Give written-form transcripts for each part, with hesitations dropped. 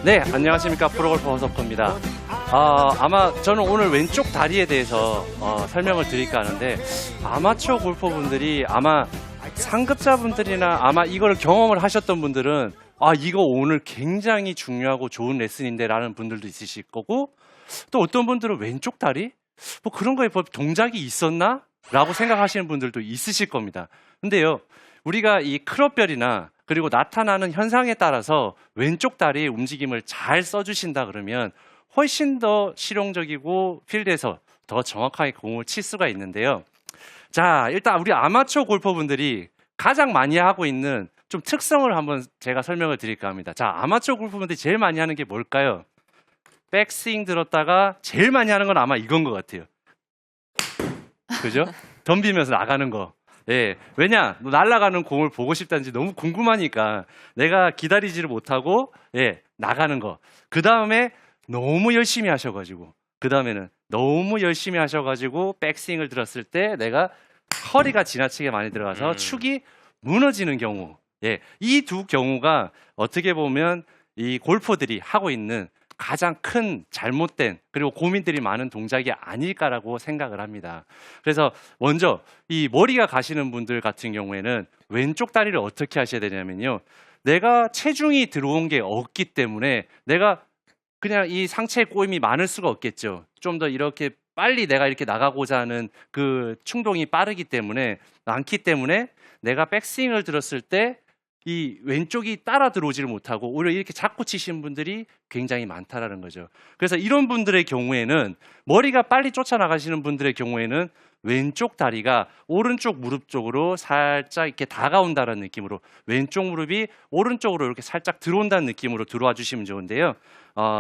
네, 안녕하십니까. 프로골퍼 허석호입니다. 아마 저는 오늘 왼쪽 다리에 대해서 설명을 드릴까 하는데, 아마추어 골퍼분들이 아마 상급자분들이나 아마 이걸 경험을 하셨던 분들은 이거 오늘 굉장히 중요하고 좋은 레슨인데 라는 분들도 있으실 거고, 또 어떤 분들은 왼쪽 다리? 뭐 그런 거에 동작이 있었나? 라고 생각하시는 분들도 있으실 겁니다. 근데요, 우리가 이 클럽별이나 그리고 나타나는 현상에 따라서 왼쪽 다리의 움직임을 잘 써주신다 그러면 훨씬 더 실용적이고 필드에서 더 정확하게 공을 칠 수가 있는데요. 자, 일단 우리 아마추어 골퍼분들이 가장 많이 하고 있는 좀 특성을 한번 제가 설명을 드릴까 합니다. 자, 아마추어 골퍼분들이 제일 많이 하는 게 뭘까요? 백스윙 들었다가 제일 많이 하는 건 아마 이건 것 같아요. 그죠? 덤비면서 나가는 거. 예, 왜냐? 날아가는 공을 보고 싶다는지 너무 궁금하니까 내가 기다리지를 못하고 나가는 거. 그 다음에 너무 열심히 하셔가지고 백스윙을 들었을 때 내가 허리가 지나치게 많이 들어가서 축이 무너지는 경우. 예, 이 두 경우가 어떻게 보면 이 골퍼들이 하고 있는 가장 큰 잘못된 그리고 고민들이 많은 동작이 아닐까라고 생각을 합니다. 그래서 먼저 이 머리가 가시는 분들 같은 경우에는 왼쪽 다리를 어떻게 하셔야 되냐면요. 내가 체중이 들어온 게 없기 때문에 내가 그냥 이 상체에 꼬임이 많을 수가 없겠죠. 좀 더 이렇게 빨리 내가 이렇게 나가고자 하는 그 충동이 많기 때문에 내가 백스윙을 들었을 때 이 왼쪽이 따라 들어오지를 못하고 오히려 이렇게 잡고 치시는 분들이 굉장히 많다라는 거죠. 그래서 이런 분들의 경우에는 머리가 빨리 쫓아나가시는 분들의 경우에는 왼쪽 다리가 오른쪽 무릎 쪽으로 살짝 이렇게 다가온다는 느낌으로 왼쪽 무릎이 오른쪽으로 이렇게 살짝 들어온다는 느낌으로 들어와 주시면 좋은데요.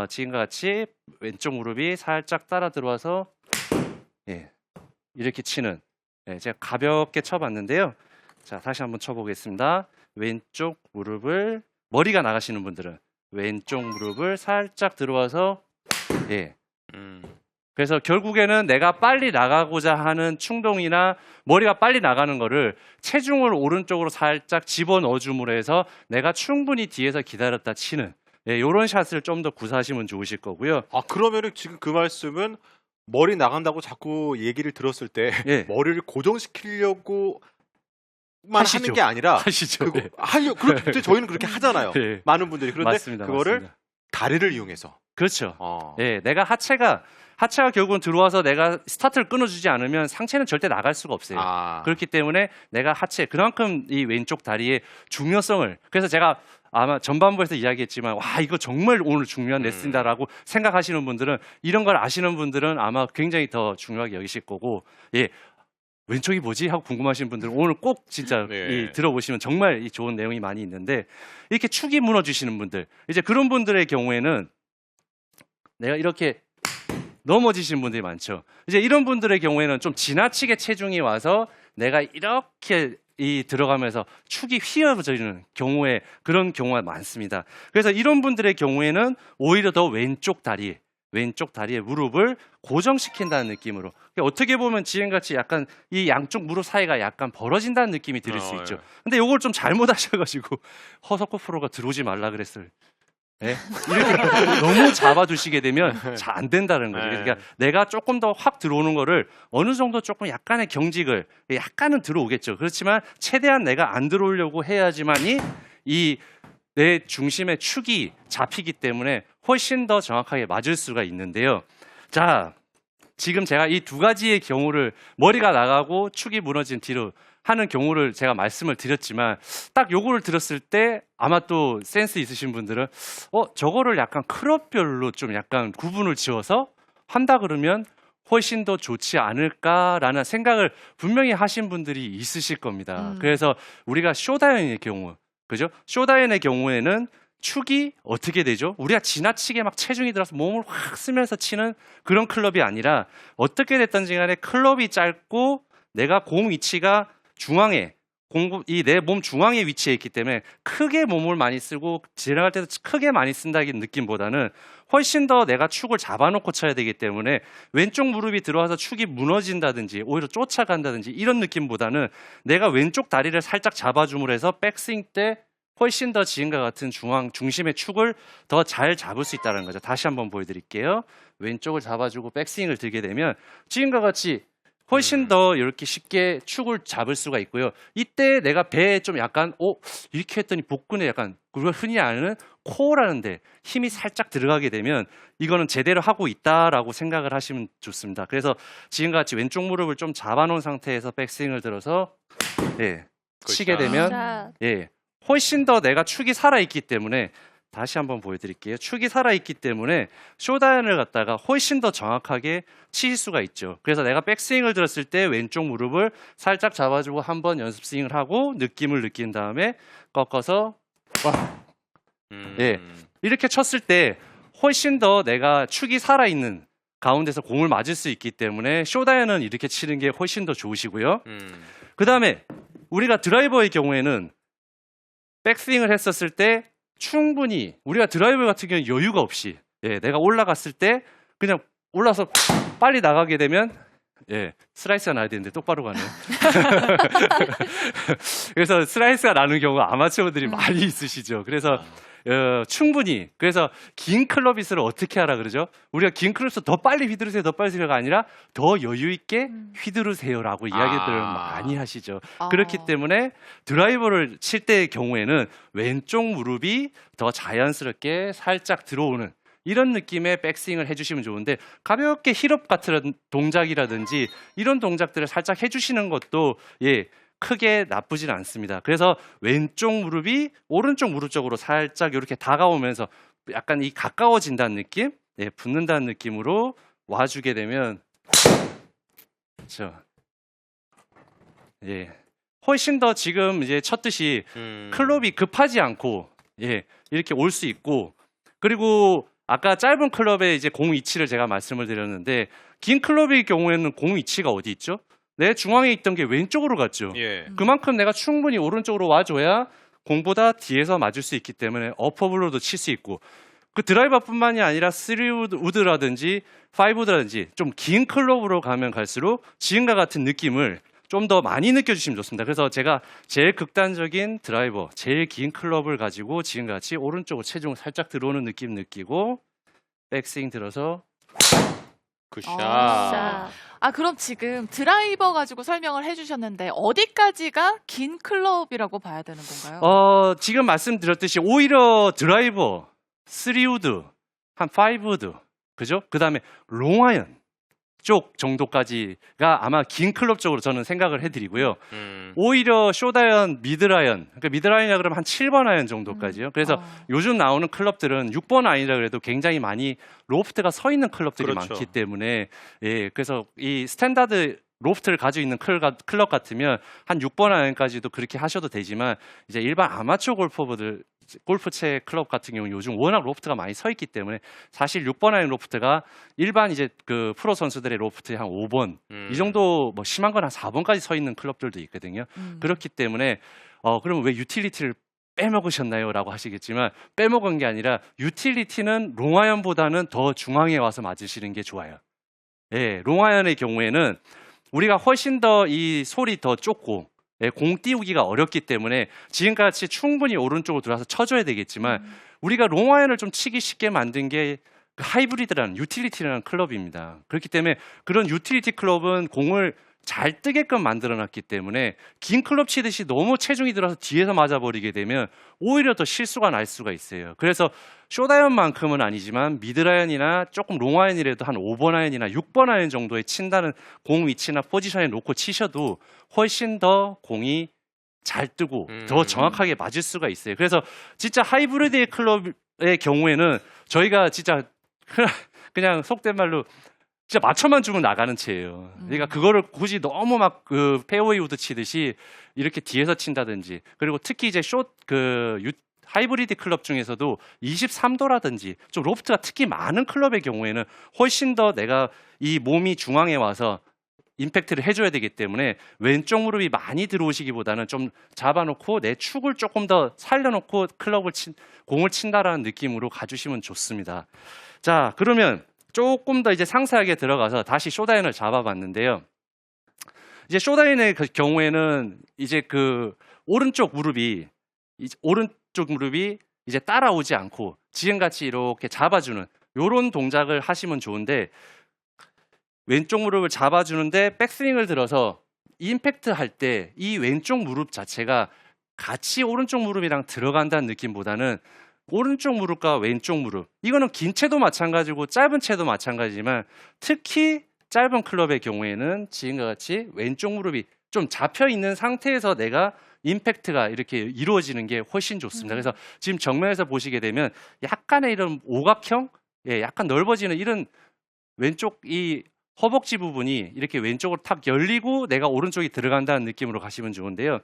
지금과 같이 왼쪽 무릎이 살짝 따라 들어와서 이렇게 치는 제가 가볍게 쳐봤는데요. 자, 다시 한번 쳐보겠습니다. 왼쪽 무릎을 머리가 나가시는 분들은 왼쪽 무릎을 살짝 들어와서 그래서 결국에는 내가 빨리 나가고자 하는 충동이나 머리가 빨리 나가는 거를 체중을 오른쪽으로 살짝 집어넣어 줌으로 해서 내가 충분히 뒤에서 기다렸다 치는 이런 샷을 좀 더 구사하시면 좋으실 거고요. 그러면은 지금 그 말씀은 머리 나간다고 자꾸 얘기를 들었을 때 머리를 고정시키려고 하시죠. 하는 게 아니라 하시죠. 그런데 저희는 그렇게 하잖아요. 많은 분들이. 그런데 맞습니다. 그거를 맞습니다. 다리를 이용해서. 그렇죠. 내가 하체가 결국은 들어와서 내가 스타트를 끊어주지 않으면 상체는 절대 나갈 수가 없어요. 그렇기 때문에 내가 하체, 그만큼 이 왼쪽 다리의 중요성을, 그래서 제가 아마 전반부에서 이야기했지만 이거 정말 오늘 중요한 레슨이다라고 생각하시는 분들은, 이런 걸 아시는 분들은 아마 굉장히 더 중요하게 여기실 거고, 왼쪽이 뭐지? 하고 궁금하신 분들은 오늘 꼭 진짜 들어보시면 정말 좋은 내용이 많이 있는데, 이렇게 축이 무너지시는 분들, 이제 그런 분들의 경우에는 내가 이렇게 넘어지시는 분들이 많죠. 이제 이런 분들의 경우에는 좀 지나치게 체중이 와서 내가 이렇게 들어가면서 축이 휘어지는 경우에 그런 경우가 많습니다. 그래서 이런 분들의 경우에는 오히려 더 왼쪽 다리에 무릎을 고정시킨다는 느낌으로, 어떻게 보면 지금같이 약간 이 양쪽 무릎 사이가 약간 벌어진다는 느낌이 들릴 수 있죠. 근데 이걸 좀 잘못 하셔가지고 허석호 프로가 들어오지 말라 그랬어요. 이렇게 너무 잡아두시게 되면 잘 안 된다는 거죠. 그러니까 내가 조금 더 확 들어오는 거를 어느 정도 조금 약간의 경직을, 약간은 들어오겠죠. 그렇지만 최대한 내가 안 들어오려고 해야지만이 내 중심의 축이 잡히기 때문에 훨씬 더 정확하게 맞을 수가 있는데요. 자, 지금 제가 이 두 가지의 경우를, 머리가 나가고 축이 무너진 뒤로 하는 경우를 제가 말씀을 드렸지만, 딱 요거를 들었을 때 아마 또 센스 있으신 분들은 저거를 약간 클럽별로 좀 약간 구분을 지어서 한다 그러면 훨씬 더 좋지 않을까라는 생각을 분명히 하신 분들이 있으실 겁니다. 그래서 우리가 쇼다이언의 경우, 그죠? 쇼다이언의 경우에는 축이 어떻게 되죠? 우리가 지나치게 막 체중이 들어서 몸을 확 쓰면서 치는 그런 클럽이 아니라, 어떻게 됐든지 간에 클럽이 짧고 내가 공 위치가 중앙에, 내 몸 중앙에 위치해 있기 때문에 크게 몸을 많이 쓰고 지나갈 때도 크게 많이 쓴다는 느낌보다는 훨씬 더 내가 축을 잡아놓고 쳐야 되기 때문에 왼쪽 무릎이 들어와서 축이 무너진다든지 오히려 쫓아간다든지 이런 느낌보다는 내가 왼쪽 다리를 살짝 잡아줌으로 해서 백스윙 때 훨씬 더 지금과 같은 중심의 축을 더 잘 잡을 수 있다는 거죠. 다시 한번 보여드릴게요. 왼쪽을 잡아주고 백스윙을 들게 되면 지금과 같이 훨씬 더 이렇게 쉽게 축을 잡을 수가 있고요. 이때 내가 배에 좀 약간 이렇게 했더니 복근에 약간 우리가 흔히 아는 코어라는데 힘이 살짝 들어가게 되면 이거는 제대로 하고 있다라고 생각을 하시면 좋습니다. 그래서 지금과 같이 왼쪽 무릎을 좀 잡아놓은 상태에서 백스윙을 들어서 치게 되면 훨씬 더 내가 축이 살아있기 때문에 다시 한번 보여드릴게요. 축이 살아있기 때문에 쇼다이언을 갖다가 훨씬 더 정확하게 치실 수가 있죠. 그래서 내가 백스윙을 들었을 때 왼쪽 무릎을 살짝 잡아주고 한번 연습 스윙을 하고 느낌을 느낀 다음에 꺾어서 이렇게 쳤을 때 훨씬 더 내가 축이 살아있는 가운데서 공을 맞을 수 있기 때문에 쇼다이언은 이렇게 치는 게 훨씬 더 좋으시고요. 그 다음에 우리가 드라이버의 경우에는 백스윙을 했었을 때 충분히 우리가 드라이버 같은 경우는 여유가 없이 내가 올라갔을 때 그냥 올라서 빨리 나가게 되면 슬라이스가 나야 되는데 똑바로 가네요. 그래서 슬라이스가 나는 경우가 아마추어들이 많이 있으시죠. 그래서 충분히 그래서 긴 클럽잇을 어떻게 하라 그러죠? 우리가 긴 클럽에서 더 빨리 휘두르세요, 더 빨리 휘두르가 아니라 더 여유 있게 휘두르세요라고 이야기들을 많이 하시죠. 그렇기 때문에 드라이버를 칠 때의 경우에는 왼쪽 무릎이 더 자연스럽게 살짝 들어오는 이런 느낌의 백스윙을 해주시면 좋은데 가볍게 힐업 같은 동작이라든지 이런 동작들을 살짝 해주시는 것도 크게 나쁘진 않습니다. 그래서 왼쪽 무릎이 오른쪽 무릎 쪽으로 살짝 이렇게 다가오면서 약간 이 가까워진다는 느낌, 붙는다는 느낌으로 와주게 되면 그렇죠. 훨씬 더 지금 이제 쳤듯이 클럽이 급하지 않고 이렇게 올 수 있고 그리고 아까 짧은 클럽의 이제 공 위치를 제가 말씀을 드렸는데 긴 클럽의 경우에는 공 위치가 어디 있죠? 내 중앙에 있던 게 왼쪽으로 갔죠. 그만큼 내가 충분히 오른쪽으로 와줘야 공보다 뒤에서 맞을 수 있기 때문에 어퍼블로도 칠 수 있고 그 드라이버뿐만이 아니라 3우드라든지 5우드라든지 좀 긴 클럽으로 가면 갈수록 지금과 같은 느낌을 좀 더 많이 느껴주시면 좋습니다. 그래서 제가 제일 극단적인 드라이버, 제일 긴 클럽을 가지고 지금과 같이 오른쪽으로 체중을 살짝 들어오는 느낌 느끼고 백스윙 들어서 굿샷. 그럼 지금 드라이버 가지고 설명을 해주셨는데 어디까지가 긴 클럽이라고 봐야 되는 건가요? 지금 말씀드렸듯이 오히려 드라이버, 3우드, 한 5우드, 그죠? 그 다음에 롱아이언 쪽 정도까지가 아마 긴 클럽 쪽으로 저는 생각을 해드리고요. 오히려 숏아이언, 미드라이언, 그러니까 미드라이언이라 그러면 한 7번 아이언 정도까지요. 그래서 요즘 나오는 클럽들은 6번 아이언이라 그래도 굉장히 많이 로프트가 서 있는 클럽들이 많기 때문에 그래서 이 스탠다드 로프트를 가지고 있는 클럽 같으면 한 6번 아이언까지도 그렇게 하셔도 되지만 이제 일반 아마추어 골퍼들 골프채 클럽 같은 경우는 요즘 워낙 로프트가 많이 서 있기 때문에 사실 6번 아이언 로프트가 일반 이제 그 프로 선수들의 로프트의 한 5번 이 정도 뭐 심한 건 한 4번까지 서 있는 클럽들도 있거든요. 그렇기 때문에 그러면 왜 유틸리티를 빼먹으셨나요? 라고 하시겠지만 빼먹은 게 아니라 유틸리티는 롱아이언보다는 더 중앙에 와서 맞으시는 게 좋아요. 롱아이언의 경우에는 우리가 훨씬 더 이 솔이 더 좁고 공 띄우기가 어렵기 때문에 지금같이 충분히 오른쪽으로 들어와서 쳐줘야 되겠지만 우리가 롱아이언을 좀 치기 쉽게 만든 게 하이브리드라는 유틸리티라는 클럽입니다. 그렇기 때문에 그런 유틸리티 클럽은 공을 잘 뜨게끔 만들어놨기 때문에 긴 클럽 치듯이 너무 체중이 들어서 뒤에서 맞아버리게 되면 오히려 더 실수가 날 수가 있어요. 그래서 숏아이언만큼은 아니지만 미드라이언이나 조금 롱아이언이라도 한 5번 아이언이나 6번 아이언 정도에 친다는 공 위치나 포지션에 놓고 치셔도 훨씬 더 공이 잘 뜨고 더 정확하게 맞을 수가 있어요. 그래서 진짜 하이브리드 클럽의 경우에는 저희가 진짜 그냥 속된 말로 진짜 맞춰만 주면 나가는 채예요. 그러니까 그거를 굳이 너무 막 그 페어웨이 우드 치듯이 이렇게 뒤에서 친다든지 그리고 특히 이제 하이브리드 클럽 중에서도 23도라든지 좀 로프트가 특히 많은 클럽의 경우에는 훨씬 더 내가 이 몸이 중앙에 와서 임팩트를 해줘야 되기 때문에 왼쪽 무릎이 많이 들어오시기보다는 좀 잡아놓고 내 축을 조금 더 살려놓고 공을 친다라는 느낌으로 가주시면 좋습니다. 자, 그러면 조금 더 이제 상세하게 들어가서 다시 숏아이언을 잡아봤는데요. 이제 숏아이언의 경우에는 이제 그 오른쪽 무릎이 왼쪽 무릎이 이제 따라오지 않고 지금같이 이렇게 잡아주는 요런 동작을 하시면 좋은데 왼쪽 무릎을 잡아주는데 백스윙을 들어서 임팩트 할 때 이 왼쪽 무릎 자체가 같이 오른쪽 무릎이랑 들어간다는 느낌보다는 오른쪽 무릎과 왼쪽 무릎 이거는 긴 채도 마찬가지고 짧은 채도 마찬가지지만 특히 짧은 클럽의 경우에는 지금과 같이 왼쪽 무릎이 좀 잡혀 있는 상태에서 내가 임팩트가 이렇게 이루어지는 게 훨씬 좋습니다. 그래서 지금 정면에서 보시게 되면 약간의 이런 오각형, 약간 넓어지는 이런 왼쪽 이 허벅지 부분이 이렇게 왼쪽으로 탁 열리고 내가 오른쪽이 들어간다는 느낌으로 가시면 좋은데요.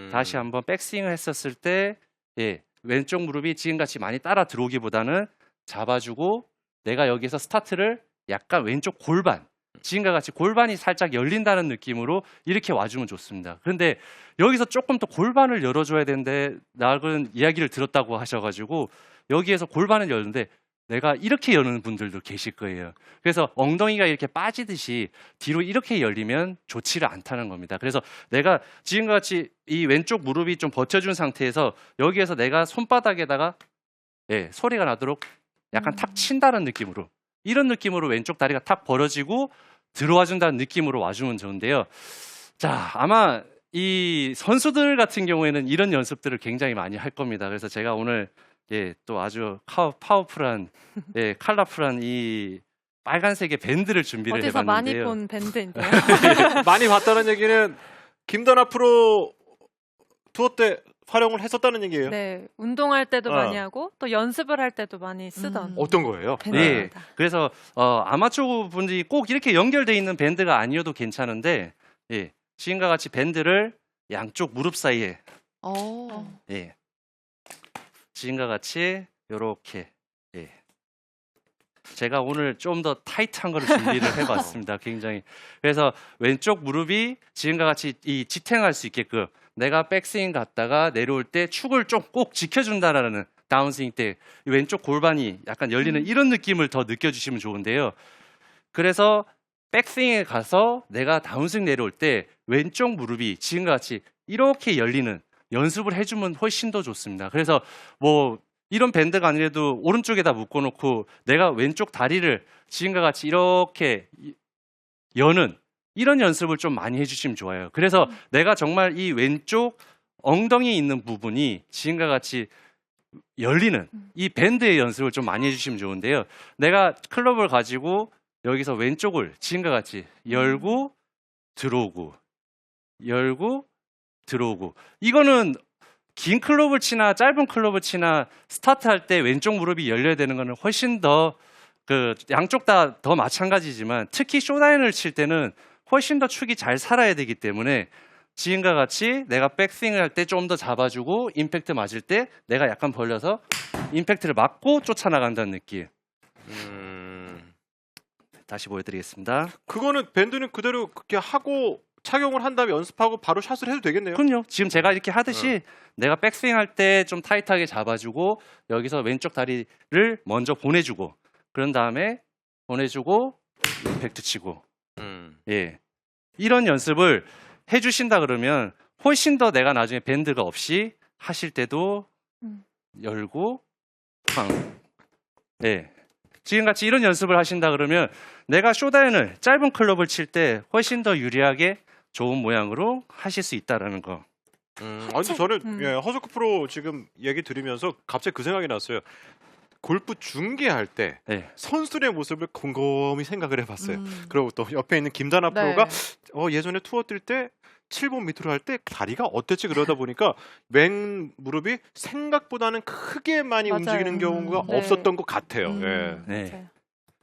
다시 한번 백스윙을 했었을 때 왼쪽 무릎이 지금같이 많이 따라 들어오기보다는 잡아주고 내가 여기서 스타트를 약간 왼쪽 골반 지금과 같이 골반이 살짝 열린다는 느낌으로 이렇게 와주면 좋습니다. 그런데 여기서 조금 더 골반을 열어줘야 되는데 나는 이야기를 들었다고 하셔가지고 여기에서 골반을 열는데 내가 이렇게 여는 분들도 계실 거예요. 그래서 엉덩이가 이렇게 빠지듯이 뒤로 이렇게 열리면 좋지를 않다는 겁니다. 그래서 내가 지금과 같이 이 왼쪽 무릎이 좀 버텨준 상태에서 여기에서 내가 손바닥에다가 소리가 나도록 약간 탁 친다는 느낌으로 이런 느낌으로 왼쪽 다리가 탁 벌어지고 들어와 준다는 느낌으로 와주면 좋은데요. 자, 아마 이 선수들 같은 경우에는 이런 연습들을 굉장히 많이 할 겁니다. 그래서 제가 오늘 또 아주 파워풀한, 컬러풀한 이 빨간색의 밴드를 준비를 어디서 해봤는데요. 많이 본 밴드인데요. 많이 봤다는 얘기는 김다나 프로 투어 때 활용을 했었다는 얘기예요. 네, 운동할 때도 많이 하고 또 연습을 할 때도 많이 쓰던 어떤 거예요? 밴드입니다. 그래서 아마추어 분들이 꼭 이렇게 연결되어 있는 밴드가 아니어도 괜찮은데 지금과 같이 밴드를 양쪽 무릎 사이에 지금과 같이 이렇게 제가 오늘 좀 더 타이트한 거를 준비를 해봤습니다. 굉장히. 그래서 왼쪽 무릎이 지금과 같이 이 지탱할 수 있게끔 내가 백스윙 갔다가 내려올 때 축을 좀 꼭 지켜준다라는 다운스윙 때 왼쪽 골반이 약간 열리는 이런 느낌을 더 느껴주시면 좋은데요. 그래서 백스윙에 가서 내가 다운스윙 내려올 때 왼쪽 무릎이 지금과 같이 이렇게 열리는 연습을 해주면 훨씬 더 좋습니다. 그래서 뭐 이런 밴드가 아니라도 오른쪽에다 묶어놓고 내가 왼쪽 다리를 지금과 같이 이렇게 여는 이런 연습을 좀 많이 해주시면 좋아요. 그래서 내가 정말 이 왼쪽 엉덩이에 있는 부분이 지금과 같이 열리는 이 밴드의 연습을 좀 많이 해주시면 좋은데요. 내가 클럽을 가지고 여기서 왼쪽을 지금과 같이 열고 들어오고 열고 들어오고 이거는 긴 클럽을 치나 짧은 클럽을 치나 스타트할 때 왼쪽 무릎이 열려야 되는 거는 훨씬 더 양쪽 다 더 마찬가지지만 특히 쇼다인을 칠 때는 훨씬 더 축이 잘 살아야 되기 때문에 지금과 같이 내가 백스윙을 할 때 좀 더 잡아주고 임팩트 맞을 때 내가 약간 벌려서 임팩트를 맞고 쫓아나간다는 느낌. 다시 보여드리겠습니다. 그거는 밴드는 그대로 그렇게 하고 착용을 한 다음에 연습하고 바로 샷을 해도 되겠네요. 그럼요. 지금 제가 이렇게 하듯이 내가 백스윙 할 때 좀 타이트하게 잡아주고 여기서 왼쪽 다리를 먼저 보내주고 그런 다음에 보내주고 임팩트 치고 이런 연습을 해주신다 그러면 훨씬 더 내가 나중에 밴드가 없이 하실 때도 열고 지금같이 이런 연습을 하신다 그러면 내가 쇼다인을 짧은 클럽을 칠 때 훨씬 더 유리하게 좋은 모양으로 하실 수 있다라는 거. 아니 저는 허석구 프로 지금 얘기 들으면서 갑자기 그 생각이 났어요. 골프 중계할 때 선수들의 모습을 곰곰이 생각을 해봤어요. 그리고 또 옆에 있는 김다나 프로가 예전에 투어 뛸 때 7번 밑으로 할 때 다리가 어땠지 그러다 보니까 왼 무릎이 생각보다는 크게 많이 움직이는 경우가 없었던 것 같아요.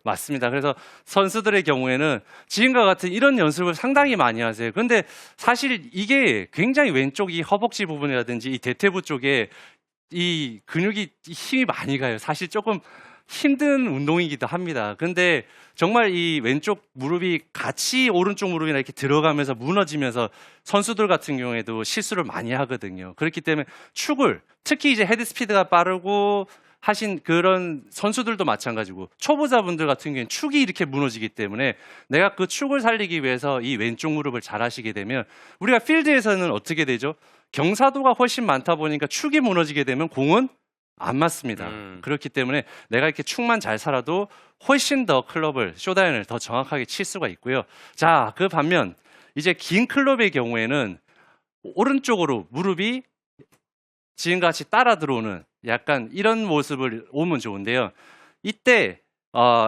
맞습니다. 그래서 선수들의 경우에는 지금과 같은 이런 연습을 상당히 많이 하세요. 그런데 사실 이게 굉장히 왼쪽 이 허벅지 부분이라든지 이 대퇴부 쪽에 이 근육이 힘이 많이 가요. 사실 조금 힘든 운동이기도 합니다. 근데 정말 이 왼쪽 무릎이 같이 오른쪽 무릎이나 이렇게 들어가면서 무너지면서 선수들 같은 경우에도 실수를 많이 하거든요. 그렇기 때문에 축을 특히 이제 헤드 스피드가 빠르고 하신 그런 선수들도 마찬가지고 초보자분들 같은 경우에는 축이 이렇게 무너지기 때문에 내가 그 축을 살리기 위해서 이 왼쪽 무릎을 잘 하시게 되면 우리가 필드에서는 어떻게 되죠? 경사도가 훨씬 많다 보니까 축이 무너지게 되면 공은 안 맞습니다. 그렇기 때문에 내가 이렇게 축만 잘 살아도 훨씬 더 클럽을, 쇼다이언을 더 정확하게 칠 수가 있고요. 자, 그 반면 이제 긴 클럽의 경우에는 오른쪽으로 무릎이 지금같이 따라 들어오는 약간 이런 모습을 오면 좋은데요. 이때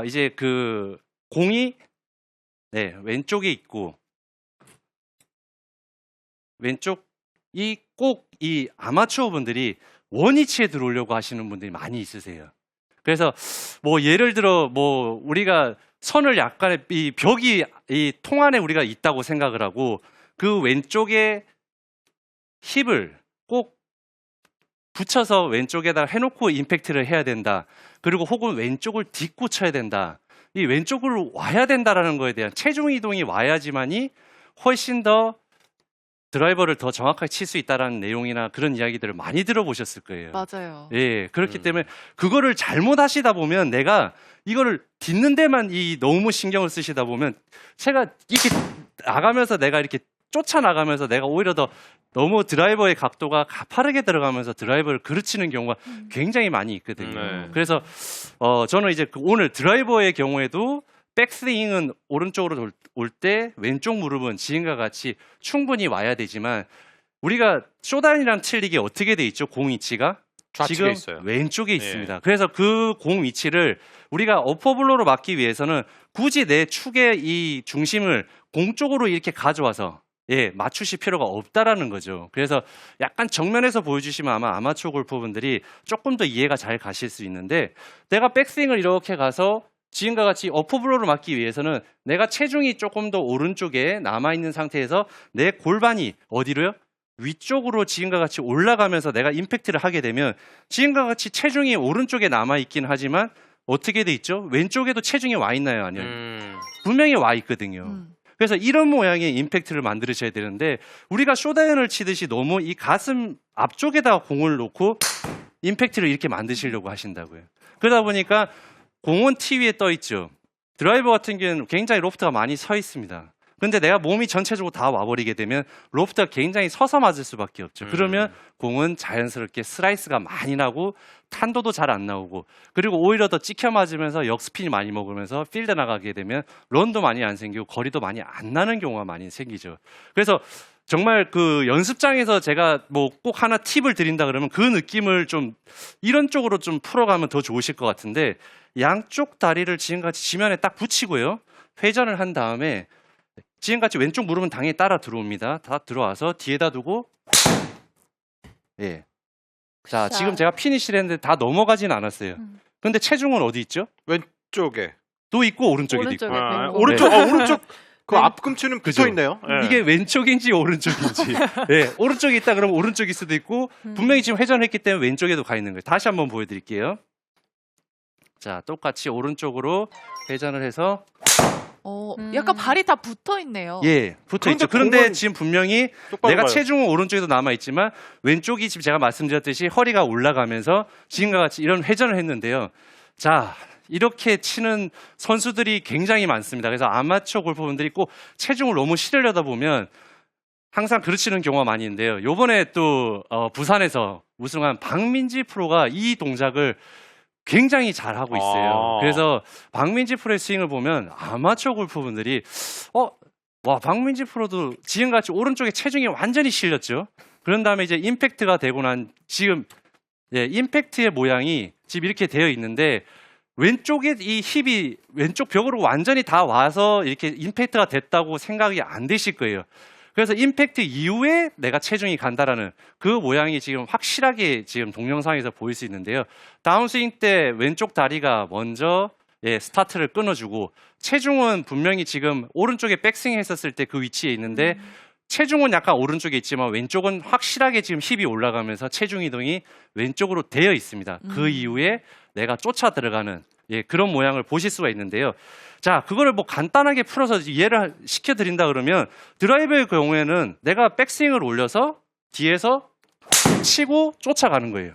이제 그 공이 왼쪽에 있고 왼쪽이 꼭 이 아마추어 분들이 원위치에 들어오려고 하시는 분들이 많이 있으세요. 그래서 뭐 예를 들어 뭐 우리가 선을 약간의 이 벽이 이 통 안에 우리가 있다고 생각을 하고 그 왼쪽에 힙을 꼭 붙여서 왼쪽에다 해놓고 임팩트를 해야 된다. 그리고 혹은 왼쪽을 딛고 쳐야 된다. 이 왼쪽으로 와야 된다라는 거에 대한 체중 이동이 와야지만이 훨씬 더 드라이버를 더 정확하게 칠 수 있다라는 내용이나 그런 이야기들을 많이 들어보셨을 거예요. 맞아요. 예, 그렇기 때문에 그거를 잘못 하시다 보면 내가 이거를 딛는 데만 너무 신경을 쓰시다 보면 제가 이렇게 나가면서 내가 이렇게 쫓아나가면서 내가 오히려 더 너무 드라이버의 각도가 가파르게 들어가면서 드라이버를 그르치는 경우가 굉장히 많이 있거든요. 그래서 저는 이제 오늘 드라이버의 경우에도 백스윙은 오른쪽으로 올 때 왼쪽 무릎은 지금과 같이 충분히 와야 되지만 우리가 쇼다인이랑 틀리게 어떻게 돼 있죠? 공 위치가 지금 있어요. 왼쪽에 있습니다. 그래서 그 공 위치를 우리가 어퍼블로로 맞기 위해서는 굳이 내 축의 이 중심을 공 쪽으로 이렇게 가져와서 맞추실 필요가 없다라는 거죠. 그래서 약간 정면에서 보여주시면 아마 아마추어 골퍼분들이 조금 더 이해가 잘 가실 수 있는데 내가 백스윙을 이렇게 가서 지금과 같이 어퍼블로를 맞기 위해서는 내가 체중이 조금 더 오른쪽에 남아있는 상태에서 내 골반이 어디로요? 위쪽으로 지금과 같이 올라가면서 내가 임팩트를 하게 되면 지금과 같이 체중이 오른쪽에 남아있긴 하지만 어떻게 돼 있죠? 왼쪽에도 체중이 와 있나요? 아니요. 분명히 와 있거든요. 그래서 이런 모양의 임팩트를 만들으셔야 되는데 우리가 쇼다이언을 치듯이 너무 이 가슴 앞쪽에다가 공을 놓고 임팩트를 이렇게 만드시려고 하신다고요. 그러다 보니까 공은 티 위에 떠 있죠. 드라이버 같은 경우는 굉장히 로프트가 많이 서 있습니다. 근데 내가 몸이 전체적으로 다 와버리게 되면 로프트가 굉장히 서서 맞을 수밖에 없죠. 그러면 공은 자연스럽게 슬라이스가 많이 나고 탄도도 잘 안 나오고 그리고 오히려 더 찍혀 맞으면서 역스핀이 많이 먹으면서 필드 나가게 되면 런도 많이 안 생기고 거리도 많이 안 나는 경우가 많이 생기죠. 그래서 정말 그 연습장에서 제가 뭐 꼭 하나 팁을 드린다 그러면 그 느낌을 좀 이런 쪽으로 좀 풀어가면 더 좋으실 것 같은데 양쪽 다리를 지금같이 지면에 딱 붙이고요. 회전을 한 다음에 지금같이 왼쪽 무릎은 당연히 따라 들어옵니다. 다 들어와서 뒤에다 두고 자, 지금 제가 피니시를 했는데 다 넘어가진 않았어요. 근데 체중은 어디 있죠? 왼쪽에 또 있고 오른쪽에도 있고. 오른쪽 그 앞꿈치는 붙어 있네요. 이게 왼쪽인지 오른쪽인지. 오른쪽에 있다 그러면 오른쪽일 수도 있고 분명히 지금 회전했기 때문에 왼쪽에도 가 있는 거예요. 다시 한번 보여드릴게요. 자, 똑같이 오른쪽으로 회전을 해서 약간 발이 다 붙어 있네요. 붙어 있죠. 그런데 공은 지금 분명히 내가 체중은 오른쪽에도 남아 있지만 왼쪽이 지금 제가 말씀드렸듯이 허리가 올라가면서 지금과 같이 이런 회전을 했는데요. 자, 이렇게 치는 선수들이 굉장히 많습니다. 그래서 아마추어 골퍼분들이 꼭 체중을 너무 실으려다 보면 항상 그르치는 경우가 많이 있는데요. 요번에 또 부산에서 우승한 박민지 프로가 이 동작을 굉장히 잘하고 있어요. 그래서 박민지 프로의 스윙을 보면 아마추어 골퍼분들이 와, 박민지 프로도 지금같이 오른쪽에 체중이 완전히 실렸죠. 그런 다음에 이제 임팩트가 되고 난 지금 임팩트의 모양이 지금 이렇게 되어 있는데 왼쪽에 이 힙이 왼쪽 벽으로 완전히 다 와서 이렇게 임팩트가 됐다고 생각이 안 되실 거예요. 그래서 임팩트 이후에 내가 체중이 간다라는 그 모양이 지금 확실하게 지금 동영상에서 보일 수 있는데요. 다운스윙 때 왼쪽 다리가 먼저 스타트를 끊어주고 체중은 분명히 지금 오른쪽에 백스윙 했었을 때 그 위치에 있는데 체중은 약간 오른쪽에 있지만 왼쪽은 확실하게 지금 힙이 올라가면서 체중 이동이 왼쪽으로 되어 있습니다. 그 이후에 내가 쫓아 들어가는 그런 모양을 보실 수가 있는데요. 자, 그거를 뭐 간단하게 풀어서 이해를 시켜드린다 그러면 드라이버의 경우에는 내가 백스윙을 올려서 뒤에서 치고 쫓아가는 거예요.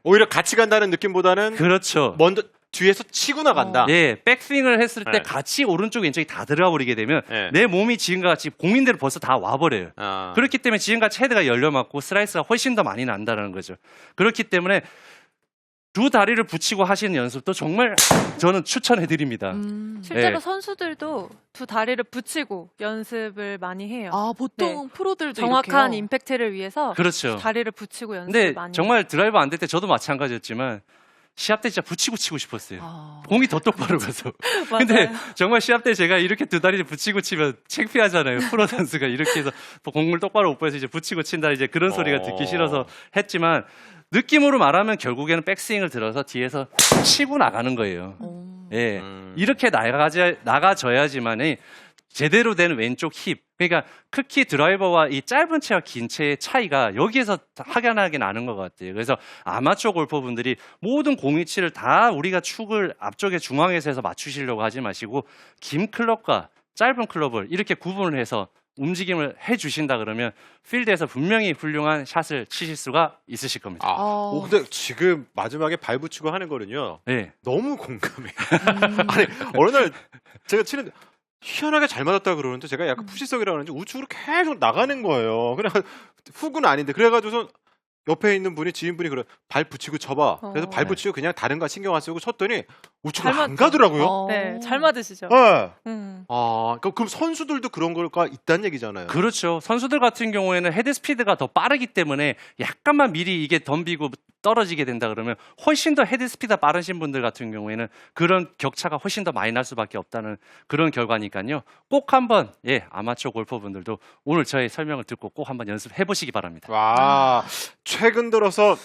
오히려 같이 간다는 느낌보다는 그렇죠. 먼저 뒤에서 치고 나간다. 예, 백스윙을 했을 때 네. 같이 오른쪽 왼쪽이 다 들어가 버리게 되면 네. 내 몸이 지금과 같이 공인대로 벌써 다 와버려요. 그렇기 때문에 지금같이 헤드가 열려맞고 슬라이스가 훨씬 더 많이 난다는 거죠. 그렇기 때문에 두 다리를 붙이고 하시는 연습도 정말 저는 추천해드립니다. 실제로 예. 선수들도 두 다리를 붙이고 연습을 많이 해요. 아, 보통 프로들도 정확한 이렇게요? 임팩트를 위해서 그렇죠. 다리를 붙이고 연습을 근데 많이 정말 드라이버 안 될 때 저도 마찬가지였지만 시합 때 진짜 붙이고 치고 싶었어요. 아. 공이 더 똑바로 가서. 맞아요. 근데 정말 시합 때 제가 이렇게 두 다리를 붙이고 치면 창피하잖아요. 프로 선수가 이렇게 해서 공을 똑바로 못 보여서 이제 붙이고 친다 이제 그런 소리가 듣기 싫어서 했지만 느낌으로 말하면 결국에는 백스윙을 들어서 뒤에서 치고 나가는 거예요. 예. 이렇게 나가져야지만이 제대로 된 왼쪽 힙. 그러니까 특히 드라이버와 이 짧은 채와 긴 채의 차이가 여기에서 확연하게 나는 것 같아요. 그래서 아마추어 골퍼분들이 모든 공이치를 다 우리가 축을 앞쪽에 중앙에서 해서 맞추시려고 하지 마시고 긴 클럽과 짧은 클럽을 이렇게 구분을 해서 움직임을 해주신다 그러면 필드에서 분명히 훌륭한 샷을 치실 수가 있으실 겁니다. 근데 지금 마지막에 발 붙이고 하는 거는요. 네. 너무 공감해요. 아니 어느 날 제가 치는데 희한하게 잘 맞았다 그러는데 제가 약간 푸시성이라고 하는지 우측으로 계속 나가는 거예요. 그냥 훅은 아닌데 그래가지고서 옆에 있는 분이 지인분이 그래 발 붙이고 쳐봐. 그래서 발 붙이고 그냥 다른 거 신경 안 쓰고 쳤더니 우측으로 잘 안 가더라고요. 네, 잘 맞으시죠? 네. 음. 그럼 선수들도 그런 걸까 있다는 얘기잖아요. 그렇죠. 선수들 같은 경우에는 헤드 스피드가 더 빠르기 때문에 약간만 미리 이게 덤비고 떨어지게 된다 그러면 훨씬 더 헤드 스피드가 빠르신 분들 같은 경우에는 그런 격차가 훨씬 더 많이 날 수밖에 없다는 그런 결과니까요. 꼭 한번 아마추어 골퍼분들도 오늘 저의 설명을 듣고 꼭 한번 연습해 보시기 바랍니다. 와, 최근 들어서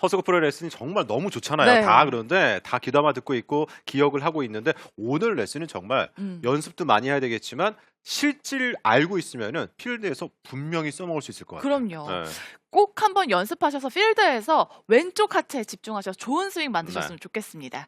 허스코 프로 레슨이 정말 너무 좋잖아요. 네. 다 그런데 다 귀담아 듣고 있고 기억을 하고 있는데 오늘 레슨은 정말 연습도 많이 해야 되겠지만 실질 알고 있으면은 필드에서 분명히 써먹을 수 있을 것 같아요. 그럼요. 네. 꼭 한번 연습하셔서 필드에서 왼쪽 하체에 집중하셔서 좋은 스윙 만드셨으면 좋겠습니다.